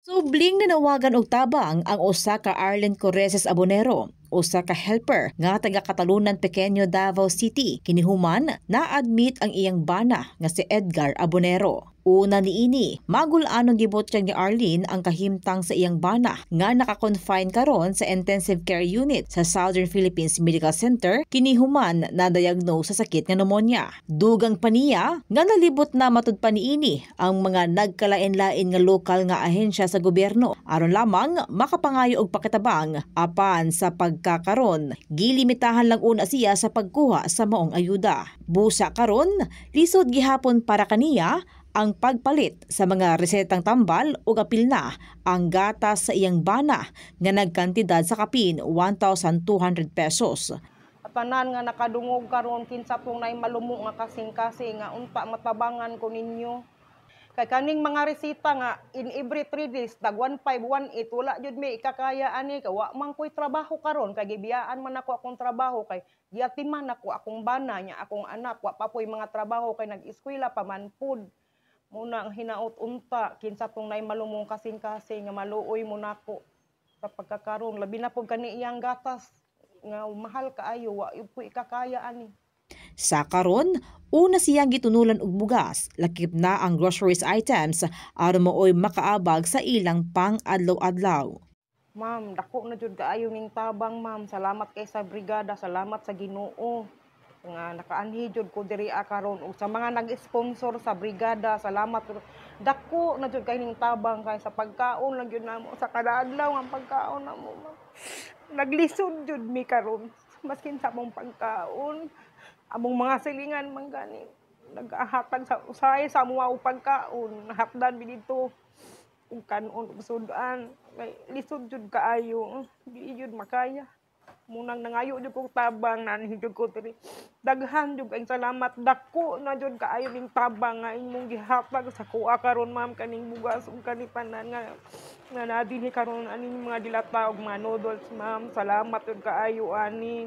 Subling nanawagan og tabang ang usa ka Arlen Correces Abonero, usa ka helper nga taga Katalunan Pequeño, Davao City. Kinihuman na-admit ang iyang bana nga si Edgar Abonero. Una niini, magul-anong gibot kang ni Arlene ang kahimtang sa iyang bana nga naka-confine karon sa intensive care unit sa Southern Philippines Medical Center. Kinihuman na diagnose sa sakit nga pneumonia. Dugang pa niya nga nalibot na matud pa niini ang mga nagkalain-lain nga lokal nga ahensya sa gobyerno aron lamang makapangayo og pakitabang apan sa pagkakaron gilimitahan lang una siya sa pagkuha sa maong ayuda. Busa karon lisod gihapon para kaniya ang pagpalit sa mga resetang tambal o apil na ang gatas sa iyang bana nga nagkantidad sa kapin 1,200 pesos. Tanan nga nakadungog karon kinsa pong nay malumo nga kasing-kasing nga unta matabangan ko ninyo. Kay kaning mga resita nga in every 3 days tag 1518 wala jud may ikakaya ani kay wa man ko'y trabaho karon kay gibiyaan man ako akong trabaho kay giatiman ako akong bana nya akong anak wa pa po'y mga trabaho kay nag-eskwela pa man pud. Muna ang hinaot unta kinsa tong nay malumong kasing-kasing nga maluoy mo nako sa pagkakaron labi na pud kani iyang gatas nga mahal kaayo wa po ikakaya ani. Sa karon, una siyang gitunulan og bugas, lakip na ang groceries items aron mooy makaabag sa ilang pang-adlaw-adlaw. Ma'am, dako na jud kaayo ning tabang ma'am. Salamat kay sa brigada, salamat sa Ginoo. Nga nakaanhi jud ko diri karon ug sa mga nag-sponsor sa brigada, salamat. Dako na jud kay ning tabang kay sa pagkaon lang jud namo sa kada adlaw ang pagkaon namo. Naglisod jud mi karon maskin sa mong pagkaon. Among mga silingan man gani nagahatag sa usahay sa mga pagkaon, hatdan mi dito ug kanon ug sudan. Kay lisod jud kaayo, di jud makaya. Munang nangayo jud kog tabang nanhi jud ko diri. Daghan jud ang salamat dako na jud kaayo ning tabang nga imong gihatag sa kuha karon ma'am kaning bugas ug kanipanan nga nadinhi karon ani mga dilata ug mga noodles ma'am. Salamat jud kaayo ani.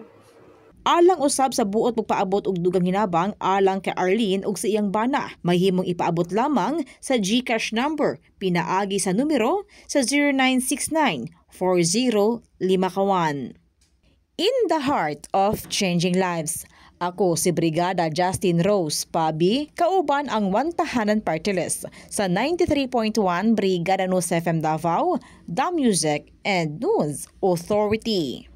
Alang usab sa buot pagpaabot og dugang hinabang alang kay Arlene ug sa iyang bana, mahimong ipaabot lamang sa GCash number pinaagi sa numero sa 0969 40 In the heart of changing lives. Ako si Brigada Justin Rose Pabi, kauban ang Wantahanan Party List sa 93.1 Brigada News FM Davao, The Music and News Authority.